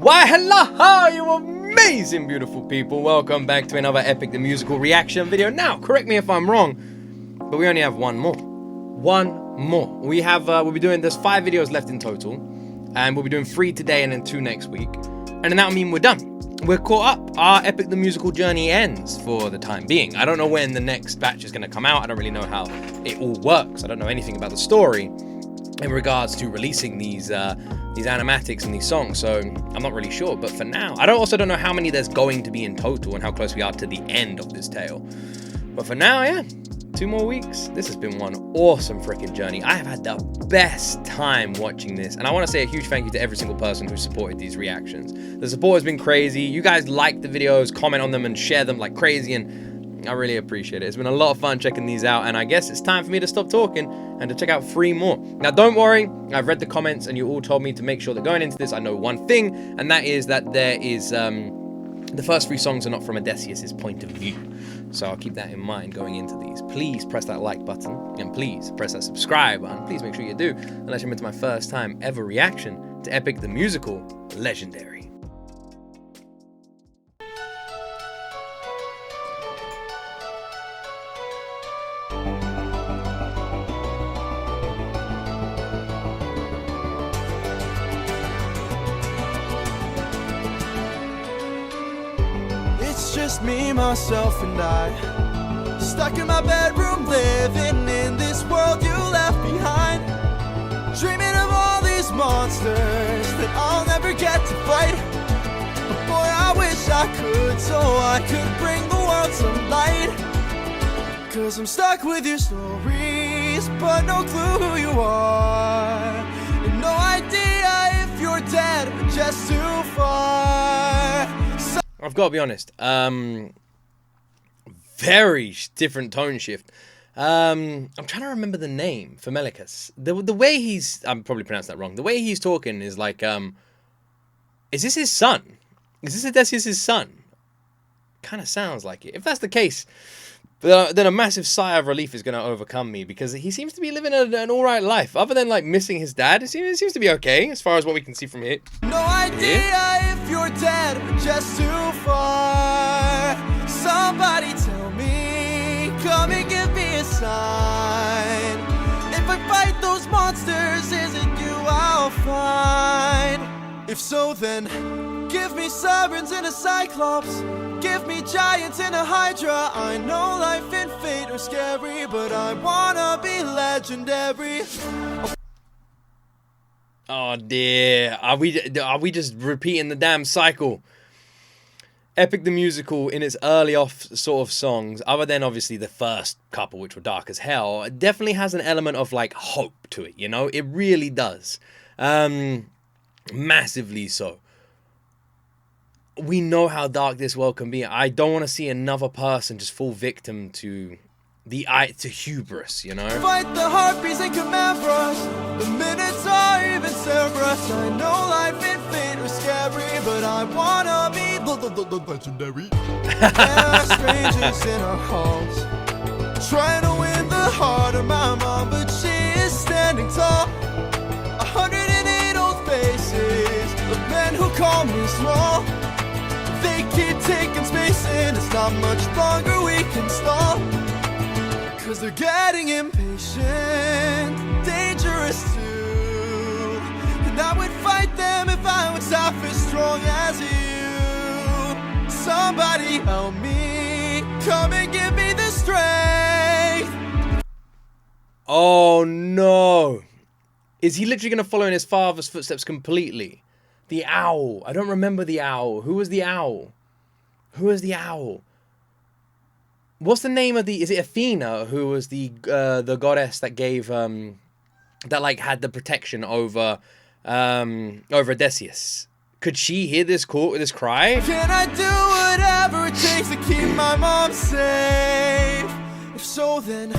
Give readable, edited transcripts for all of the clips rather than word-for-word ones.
Why, hello, you amazing, beautiful people. Welcome back to another Epic the Musical reaction video. Now, correct me if I'm wrong, but we only have one more. We have, we'll be doing, there's 5 videos left in total, and we'll be doing 3 today and then 2 next week. And then that'll mean we're done. We're caught up. Our Epic the Musical journey ends for the time being. I don't know when the next batch is going to come out. I don't really know how it all works. I don't know anything about the story in regards to releasing these animatics and these songs, so I'm not really sure. But for now, I also don't know how many there's going to be in total and how close we are to the end of this tale. But for now, yeah, 2 more weeks. This has been one awesome freaking journey. I have had the best time watching this, and I want to say a huge thank you to every single person who supported these reactions. The support has been crazy. You guys like the videos, comment on them, and share them like crazy, and I really appreciate it. It's been a lot of fun checking these out, and I guess it's time for me to stop talking and to check out 3 more. Now, don't worry, I've read the comments, and you all told me to make sure that going into this, I know one thing, and that is that there is, the first 3 songs are not from Odysseus' point of view. So I'll keep that in mind going into these. Please press that like button, and please press that subscribe button. Please make sure you do, unless you're into my first time ever reaction to Epic the Musical Legendary. It's just me, myself, and I, stuck in my bedroom, living in this world you left behind, dreaming of all these monsters that I'll never get to fight. But boy, I wish I could, so I could bring the world some light. Cause I'm stuck with your stories, but no clue who you are, and no idea if you're dead or just too far. I've got to be honest, very different tone shift. I'm trying to remember the name for Telemachus. The way he's, I'm probably pronounced that wrong. The way he's talking is like, is this his son? Is this Odysseus' son? Kind of sounds like it. If that's the case, then a massive sigh of relief is going to overcome me, because he seems to be living an alright life. Other than like missing his dad, it seems to be okay as far as what we can see from here. No idea if you're dead or just too far. Somebody tell me, come and give me a sign. If I fight those monsters, is it you I'll find? If so, then give me sirens and a cyclops, give me giants and a hydra. I know life and fate are scary, but I wanna be legendary. Oh dear, are we just repeating the damn cycle? Epic the Musical, in its early off sort of songs, other than obviously the first couple, which were dark as hell, it definitely has an element of like hope to it, you know? It really does. Massively so. We know how dark this world can be. I don't want to see another person just fall victim to hubris, you know? Fight the harpies and Camembras, the Minotaur, even Cerberus. I know life and fate are scary, but I wanna be legendary. There are strangers in our halls, trying to win the heart of my mom, but she is standing tall. 108 old faces of men who call me small. They keep taking space, and it's not much longer we can stall. Cause they're getting impatient, dangerous too. And I would fight them if I was half as strong as you. Somebody help me, come and give me the strength. Oh no. Is he literally going to follow in his father's footsteps completely? The owl. I don't remember the owl. Who was the owl? Who is the owl? What's the name of the... Is it Athena, who was the goddess that gave... that, like, had the protection over... over Odysseus? Could she hear this call, this cry? Can I do whatever it takes to keep my mom safe? If so, then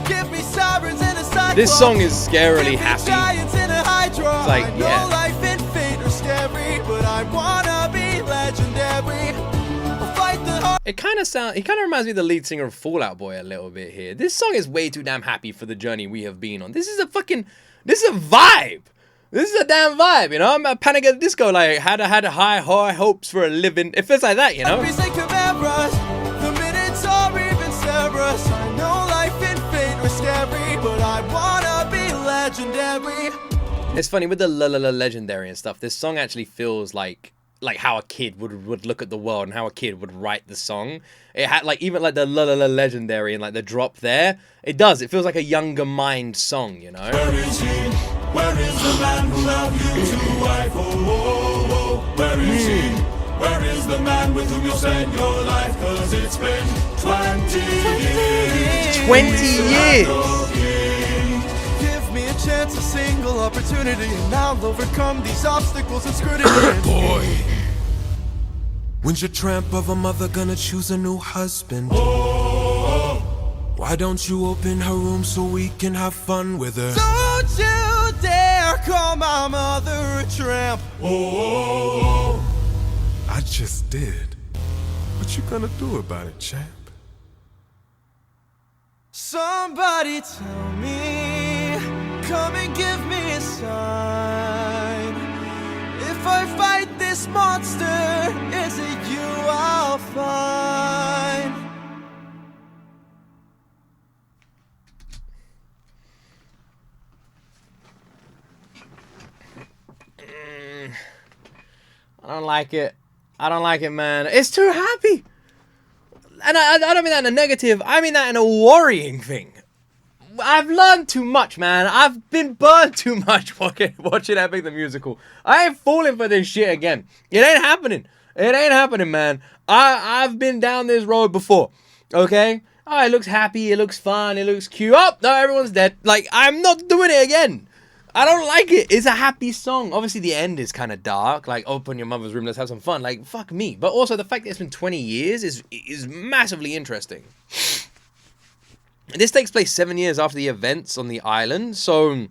give me sirens and a cyclops. This song is scarily happy. Giants and a hydra. It's like, I know yeah. life and fate are scary, but I wanna be legendary. It kind of reminds me of the lead singer of Fall Out Boy a little bit here. This song is way too damn happy for the journey we have been on. This is a vibe. This is a damn vibe, you know? I'm a Panic at the Disco, like, had high hopes for a living. It feels like that, you know? The minutes are even Cerberus. I know life and fate are scary, but I wanna be legendary. It's funny, with the legendary and stuff, this song actually feels like how a kid would look at the world and how a kid would write the song. It had, like, even like the legendary and like the drop there, it does. It feels like a younger mind song, you know? Where is he? Where is the man who loved you to wife? Oh, oh, oh. Where is he? Where is the man with whom you'll spend your life? Cause it's been 20 years. 20 years! Give me a chance, a single opportunity, and I'll overcome these obstacles and scrutiny. Boy. When's your tramp of a mother gonna choose a new husband? Oh, Why don't you open her room so we can have fun with her? Don't you dare call my mother a tramp. oh, oh. I just did. What you gonna do about it, champ? Somebody tell me, come and give me a sign. If I fight this monster, is it you I'll find? I don't like it. I don't like it, man. It's too happy. And I don't mean that in a negative. I mean that in a worrying thing. I've learned too much, man. I've been burned too much watching Epic the Musical. I ain't falling for this shit again. It ain't happening. It ain't happening, man. I've been down this road before. Okay? Oh, it looks happy. It looks fun. It looks cute. Oh, no, everyone's dead. Like, I'm not doing it again. I don't like it. It's a happy song. Obviously, the end is kind of dark. Like, open your mother's room, let's have some fun. Like, fuck me. But also, the fact that it's been 20 years is massively interesting. This takes place 7 years after the events on the island. So,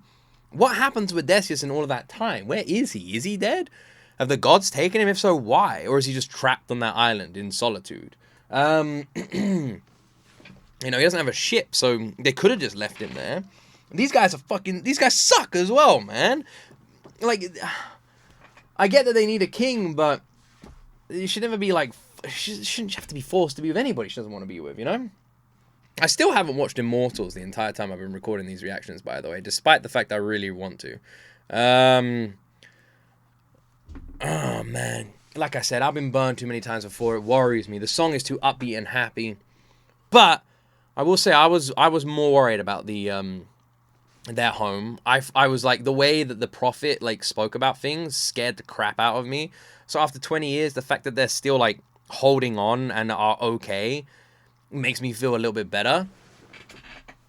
what happened to Odysseus in all of that time? Where is he? Is he dead? Have the gods taken him? If so, why? Or is he just trapped on that island in solitude? You know, he doesn't have a ship, so they could have just left him there. These guys suck as well, man. Like, I get that they need a king, but you should never be like, she shouldn't have to be forced to be with anybody she doesn't want to be with, you know? I still haven't watched Immortals the entire time I've been recording these reactions, by the way, despite the fact I really want to. Oh, man. Like I said, I've been burned too many times before. It worries me. The song is too upbeat and happy. But I will say I was more worried about their home. I was like, the way that the prophet like spoke about things scared the crap out of me. So after 20 years, the fact that they're still like holding on and are okay makes me feel a little bit better.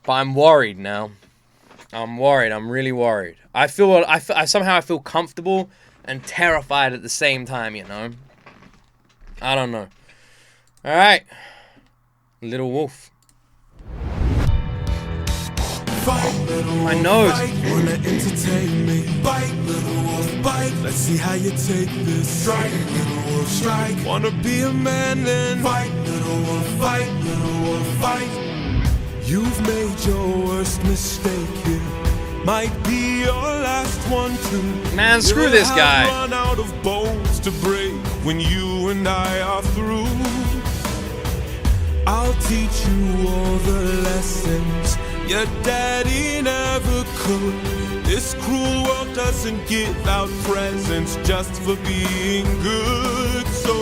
But I'm worried now. I'm worried. I'm really worried. I somehow feel comfortable and terrified at the same time, you know. I don't know. All right. Little Wolf. Fight, little My wolf, nose. Fight, wanna entertain me. Bite, little wolf, bite. Let's see how you take this. Strike, little wolf, strike. Wanna be a man then? Fight, little wolf, fight, little wolf, fight. You've made your worst mistake here. Might be your last one too. Man, screw this guy. You'll have run out of bones to break when you and I are through. I'll teach you all the lessons your daddy never could. This cruel world doesn't give out presents just for being good. So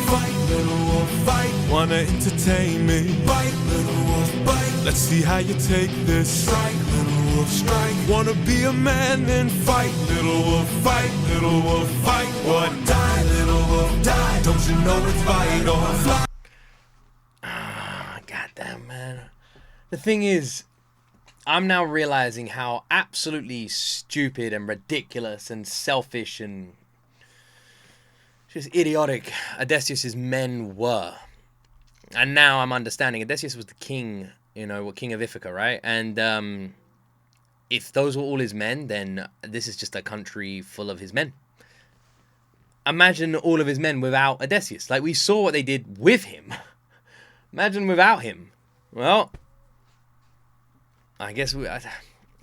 fight, little wolf, fight. Wanna entertain me? Bite, little wolf, bite. Let's see how you take this. Strike, little wolf, strike. Wanna be a man? Then fight, little wolf, fight, little wolf, fight. Or die, little wolf, die. Don't you know it's fight or fly? Goddamn, man. The thing is, I'm now realizing how absolutely stupid and ridiculous and selfish and just idiotic Odysseus' men were. And now I'm understanding. Odysseus was the king, you know, king of Ithaca, right? And if those were all his men, then this is just a country full of his men. Imagine all of his men without Odysseus. Like, we saw what they did with him. Imagine without him. Well, I guess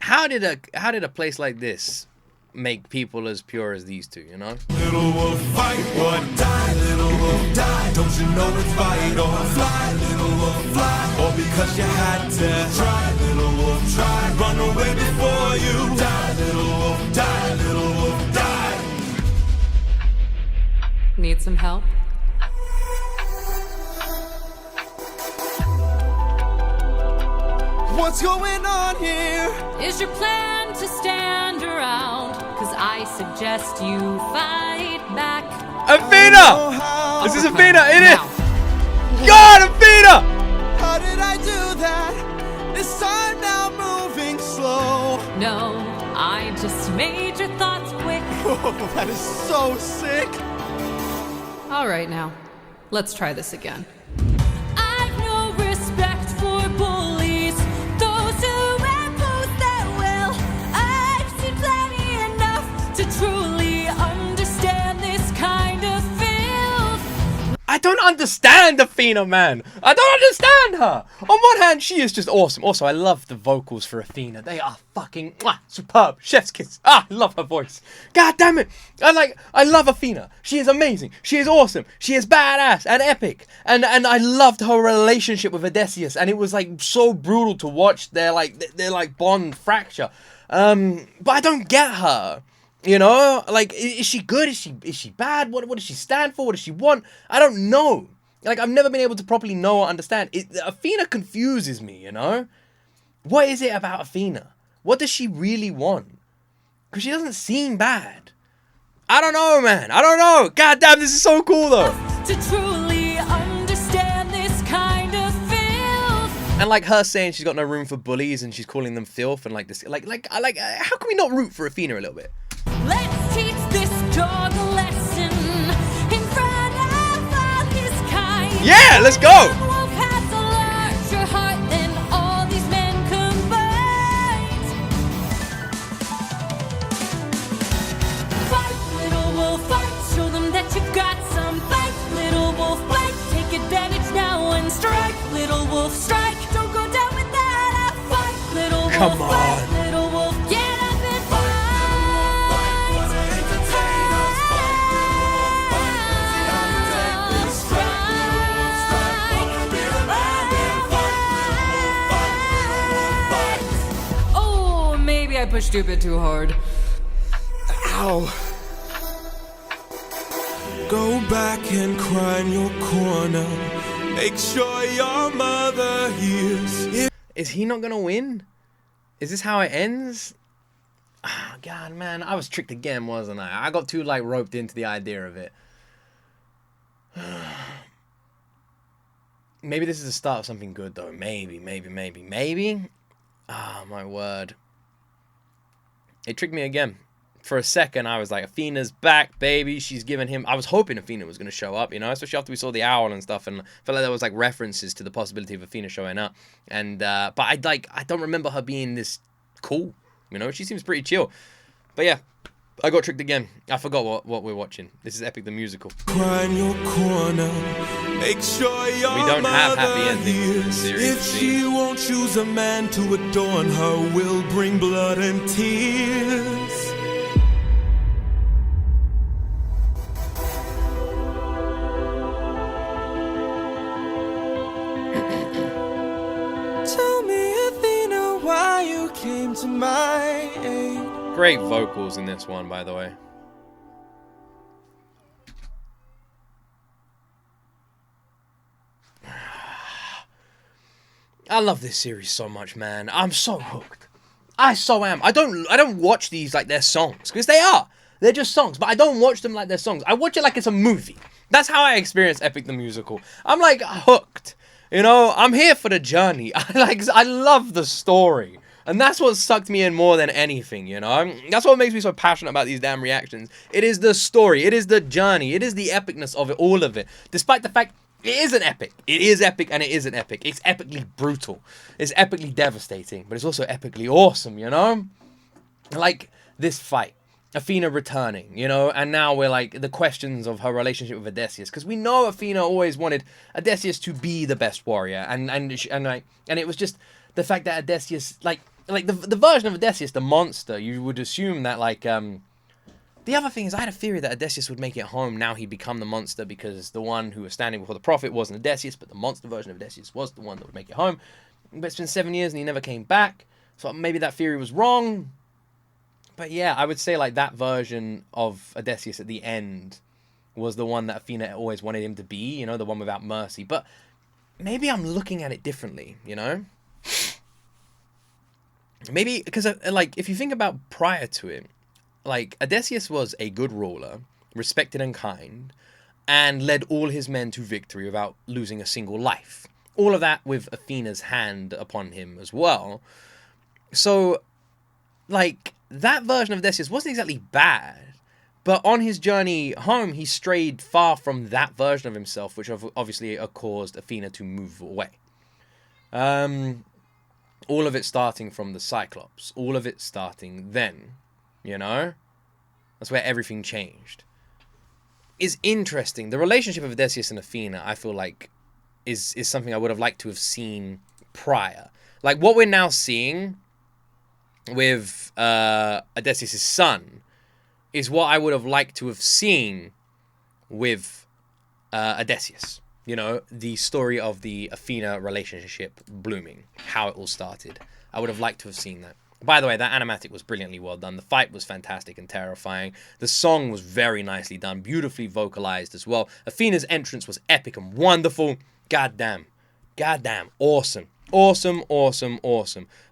how did a place like this make people as pure as these two, you know? Little wolf, fight or die. Little wolf, die. Don't you know it's fight or fly? Little wolf, fly. Or because you had to try. Little wolf, try. Run away before you die. Little wolf, die. Little wolf, die. Need some help? What's going on here? Is your plan to stand around? Cause I suggest you fight back. Athena! Oh, how? This is Athena, in it! Now. God, Athena! How did I do that? This time now moving slow. No, I just made your thoughts quick. Oh, that is so sick. All right, now, let's try this again. I've no respect for bullies, those who impose their will. I've seen plenty enough to truly understand this kind of filth. I don't understand Athena, man. I don't understand her. On one hand, she is just awesome. Also, I love the vocals for Athena. They are fucking superb. Chef's kiss. I love her voice. God damn it. I love Athena. She is amazing. She is awesome. She is badass and epic. And I loved her relationship with Odysseus. And it was like so brutal to watch their bond fracture. But I don't get her. You know, like, is she good? Is she bad? What does she stand for? What does she want? I don't know. Like, I've never been able to properly know or understand. Athena confuses me, you know? What is it about Athena? What does she really want? Because she doesn't seem bad. I don't know, man. I don't know. God damn, this is so cool, though. To truly understand this kind of filth. And like her saying she's got no room for bullies and she's calling them filth and like this, how can we not root for Athena a little bit? Let's teach this dog a lesson in front of all his kind. Yeah, let's go. One wolf has a larger heart than all these men combined. Fight, little wolf, fight. Show them that you've got some fight. Little wolf, fight. Take advantage now and strike. Little wolf, strike. Don't go down without a fight. Little wolf, Come on. fight. Little wolf, get up and fight. Oh, maybe I pushed you a bit too hard. Ow. Go back and cry in your corner. Make sure your mother hears. Is he not gonna win? Is this how it ends? Ah, God, man, I was tricked again, wasn't I? I got too roped into the idea of it. Maybe this is the start of something good, though. Maybe. Ah, my word. It tricked me again. For a second, I was like, Athena's back, baby. She's giving him... I was hoping Athena was going to show up, you know? Especially after we saw the owl and stuff. And I felt like there was, references to the possibility of Athena showing up. And, but I don't remember her being this cool, you know? She seems pretty chill. But yeah, I got tricked again. I forgot what we're watching. This is Epic the Musical. Cry in your corner. Make sure your We don't have happy mother endings in this hears. series, If see? she won't choose a man to adorn her, will bring blood and tears. Tell me, Athena, why you came to my aid. Great vocals in this one, by the way. I love this series so much, man. I'm so hooked. I so am. I don't watch these like they're songs, because they are. They're just songs, but I don't watch them like they're songs. I watch it like it's a movie. That's how I experience Epic the Musical. I'm like hooked. You know, I'm here for the journey. I love the story. And that's what sucked me in more than anything, you know? That's what makes me so passionate about these damn reactions. It is the story. It is the journey. It is the epicness of it, all of it. Despite the fact it isn't epic. It is epic and it isn't epic. It's epically brutal. It's epically devastating. But it's also epically awesome, you know? Like this fight. Athena returning, you know, and now we're like the questions of her relationship with Odysseus, because we know Athena always wanted Odysseus to be the best warrior, and it was just the fact that Odysseus, like the version of Odysseus, the monster, you would assume that The other thing is, I had a theory that Odysseus would make it home. Now he'd become the monster because the one who was standing before the prophet wasn't Odysseus, but the monster version of Odysseus was the one that would make it home. But it's been 7 years and he never came back. So maybe that theory was wrong. But yeah, I would say like that version of Odysseus at the end was the one that Athena always wanted him to be, you know, the one without mercy. But maybe I'm looking at it differently, you know? Maybe, because like, if you think about prior to it, like, Odysseus was a good ruler, respected and kind, and led all his men to victory without losing a single life. All of that with Athena's hand upon him as well. So, like, that version of Odysseus wasn't exactly bad, but on his journey home, he strayed far from that version of himself, which obviously caused Athena to move away. All of it starting from the Cyclops. All of it starting then. You know? That's where everything changed. It's interesting. The relationship of Odysseus and Athena, I feel like, is something I would have liked to have seen prior. Like, what we're now seeing with Odysseus' son is what I would have liked to have seen with Odysseus. You know, the story of the Athena relationship blooming. How it all started. I would have liked to have seen that. By the way, that animatic was brilliantly well done. The fight was fantastic and terrifying. The song was very nicely done, beautifully vocalized as well. Athena's entrance was epic and wonderful. Goddamn. Awesome. Awesome.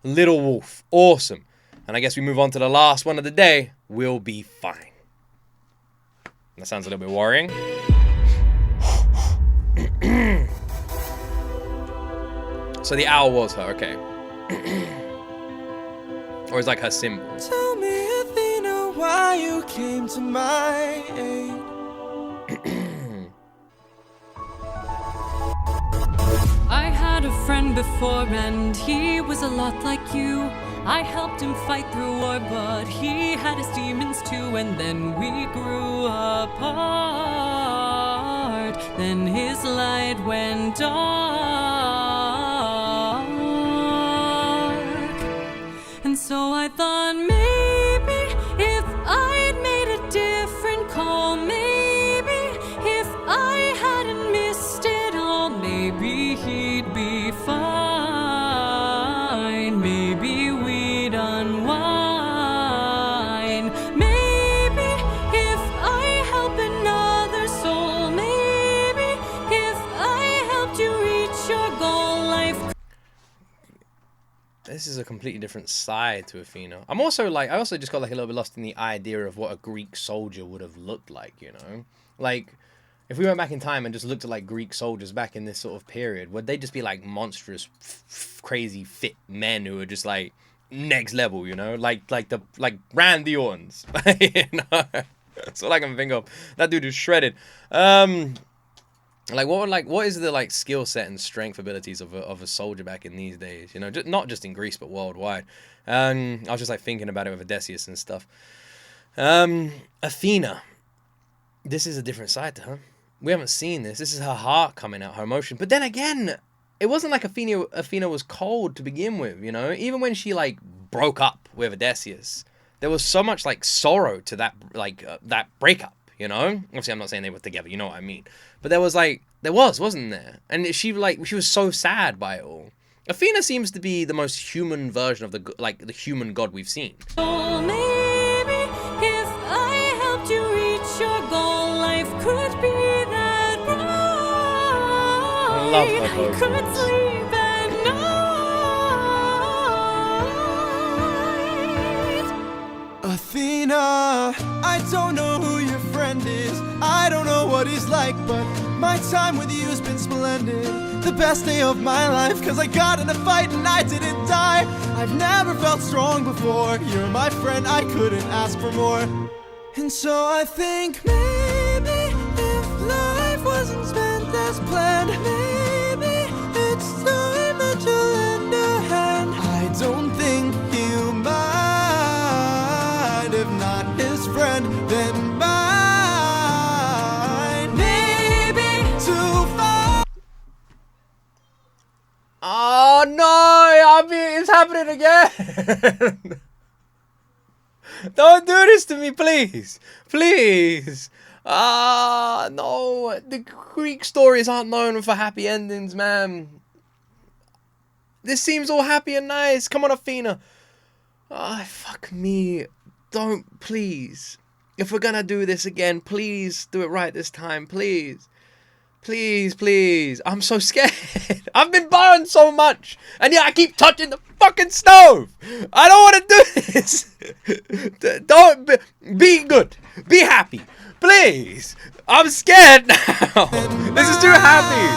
Little Wolf. Awesome. And I guess we move on to the last one of the day. We'll be fine. That sounds a little bit worrying. So the owl was her, okay. Or is like her symbol. Tell me, Athena, why you came to my aid. I had a friend before and he was a lot like you. I helped him fight through war, but he had his demons too. And then we grew apart. Then his light went dark. And so I thought maybe if I'd made a different call, maybe if I hadn't missed it all, maybe he'd be fine. Maybe we'd unwind. Maybe if I help another soul, maybe if I helped you reach your goal, life. This is a completely different side to Athena. I also just got like a little bit lost in the idea of what a Greek soldier would have looked like, you know? Like, if we went back in time and just looked at like Greek soldiers back in this sort of period, would they just be like monstrous, crazy, fit men who are just like next level, you know? Like Randy Orton's, you know? That's all I can think of. That dude is shredded. What is the like skill set and strength abilities of a soldier back in these days? You know, not just in Greece but worldwide. I was just like thinking about it with Odysseus and stuff. Athena, this is a different side to her. We haven't seen this. This is her heart coming out, her emotion. But then again, it wasn't like Athena was cold to begin with. You know, even when she like broke up with Odysseus, there was so much like sorrow to that that breakup. You know, obviously I'm not saying they were together, you know what I mean, but there wasn't there, and she was so sad by it all. Athena seems to be the most human version of the human god we've seen. Oh, maybe if I helped you reach your goal, life could be that bright. I love her I could vocals. sleep at night. Athena, I don't know who your friend is, I don't know what he's like, but my time with you's been splendid. The best day of my life, cause I got in a fight and I didn't die. I've never felt strong before. You're my friend, I couldn't ask for more. And so I think maybe if life wasn't spent as planned, maybe it's time that you lend a hand. I don't think he'll mind. If not his friend, then mine. Maybe too far. Oh no! I mean, it's happening again. Don't do this to me, please. Please. No. The Greek stories aren't known for happy endings, man. This seems all happy and nice. Come on, Athena. Fuck me. Don't, please. If we're gonna do this again, please do it right this time, please. Please, please. I'm so scared. I've been burned so much. And yeah, I keep touching the fucking stove. I don't want to do this. Don't be good. Be happy. Please. I'm scared now. This is too happy.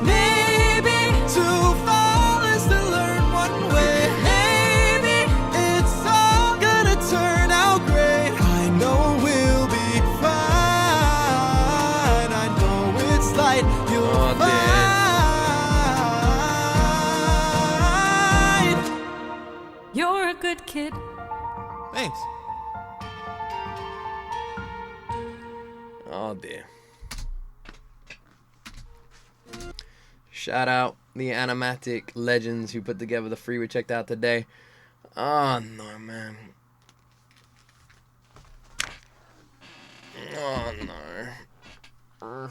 Maybe to fall is to learn one way. Maybe it's all gonna turn out great. I know we'll be fine. I know it's light. You'll find. You're a good kid. Thanks. Oh dear. Shout out the Animatic legends who put together the free we checked out today. Oh no, man. Oh no.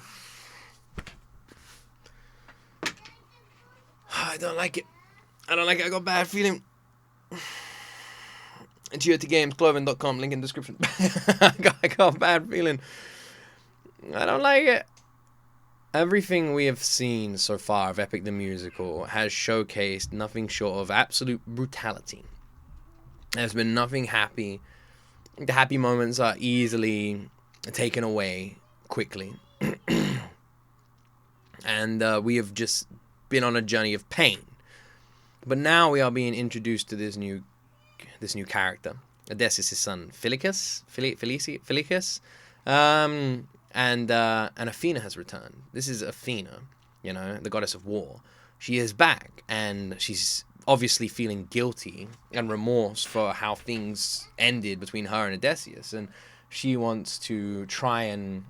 I don't like it. I don't like it. I got a bad feeling. G.O.T gamesclothing.com, link in description. I got a bad feeling. I don't like it. Everything we have seen so far of Epic the Musical has showcased nothing short of absolute brutality. There's been nothing happy. The happy moments are easily taken away quickly. And we have just been on a journey of pain. But now we are being introduced to this new character. Odysseus' son, Philocus. And Athena has returned. This is Athena, you know, the goddess of war. She is back, and she's obviously feeling guilty and remorse for how things ended between her and Odysseus, and she wants to try and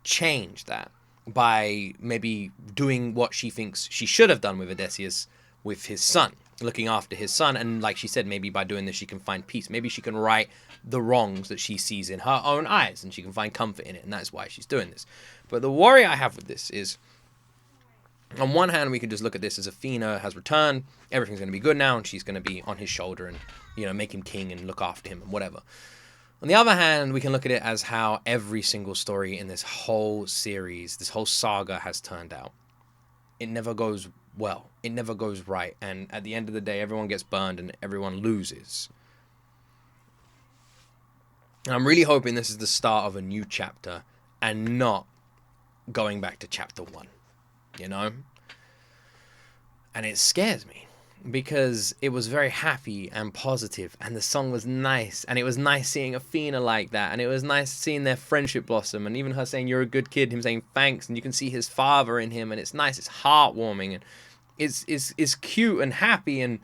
change that by maybe doing what she thinks she should have done with Odysseus, with his son, looking after his son. And like she said, maybe by doing this she can find peace. Maybe she can right the wrongs that she sees in her own eyes, and she can find comfort in it, and that's why she's doing this. But the worry I have with this is, on one hand, we could just look at this as Athena has returned, everything's going to be good now, and she's going to be on his shoulder and, you know, make him king and look after him and whatever. On the other hand, we can look at it as how every single story in this whole series, this whole saga has turned out. It never goes well. It never goes right. And at the end of the day, everyone gets burned and everyone loses. And I'm really hoping this is the start of a new chapter and not going back to chapter 1, you know? And it scares me because it was very happy and positive, and the song was nice, and it was nice seeing Athena like that, and it was nice seeing their friendship blossom, and even her saying, "You're a good kid," him saying thanks, and you can see his father in him, and it's nice, it's heartwarming, and it's cute and happy, and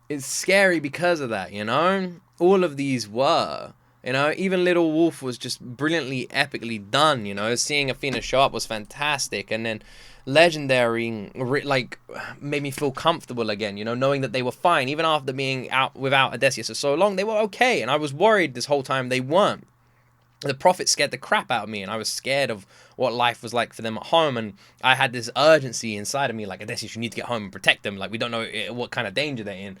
it's scary because of that, you know? All of these were. You know, even Little Wolf was just brilliantly, epically done, you know? Seeing Athena show up was fantastic, and then Legendary, like, made me feel comfortable again, you know, knowing that they were fine. Even after being out without Odysseus for so long, they were okay, and I was worried this whole time they weren't. The prophet scared the crap out of me, and I was scared of what life was like for them at home, and I had this urgency inside of me, like, Odysseus, you need to get home and protect them, like, we don't know what kind of danger they're in.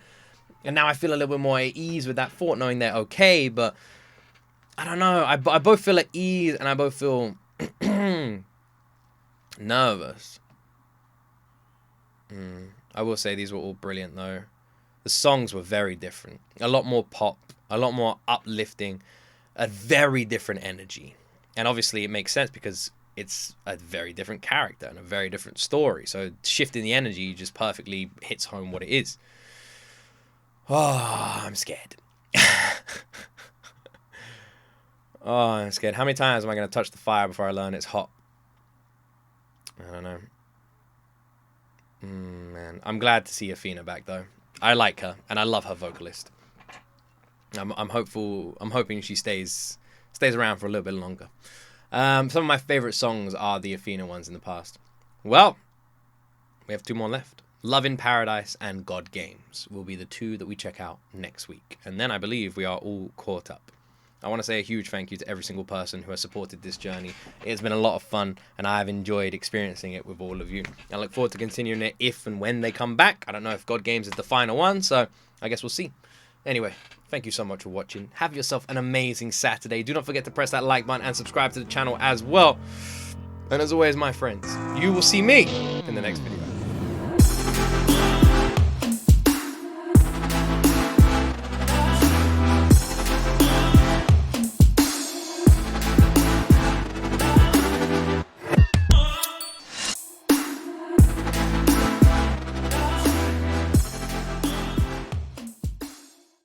And now I feel a little bit more at ease with that thought, knowing they're okay, but I don't know, I both feel at ease, and I both feel nervous. I will say these were all brilliant, though. The songs were very different. A lot more pop, a lot more uplifting, a very different energy. And obviously it makes sense because it's a very different character and a very different story. So shifting the energy just perfectly hits home what it is. Oh, I'm scared. Oh, I'm scared. How many times am I going to touch the fire before I learn it's hot? I don't know. Man, I'm glad to see Athena back, though. I like her, and I love her vocalist. I'm hopeful. I'm hoping she stays around for a little bit longer. Some of my favorite songs are the Athena ones in the past. Well, we have 2 more left. Love in Paradise and God Games will be the 2 that we check out next week. And then I believe we are all caught up. I want to say a huge thank you to every single person who has supported this journey. It's been a lot of fun, and I have enjoyed experiencing it with all of you. I look forward to continuing it if and when they come back. I don't know if God Games is the final one, so I guess we'll see. Anyway, thank you so much for watching. Have yourself an amazing Saturday. Do not forget to press that like button and subscribe to the channel as well. And as always, my friends, you will see me in the next video.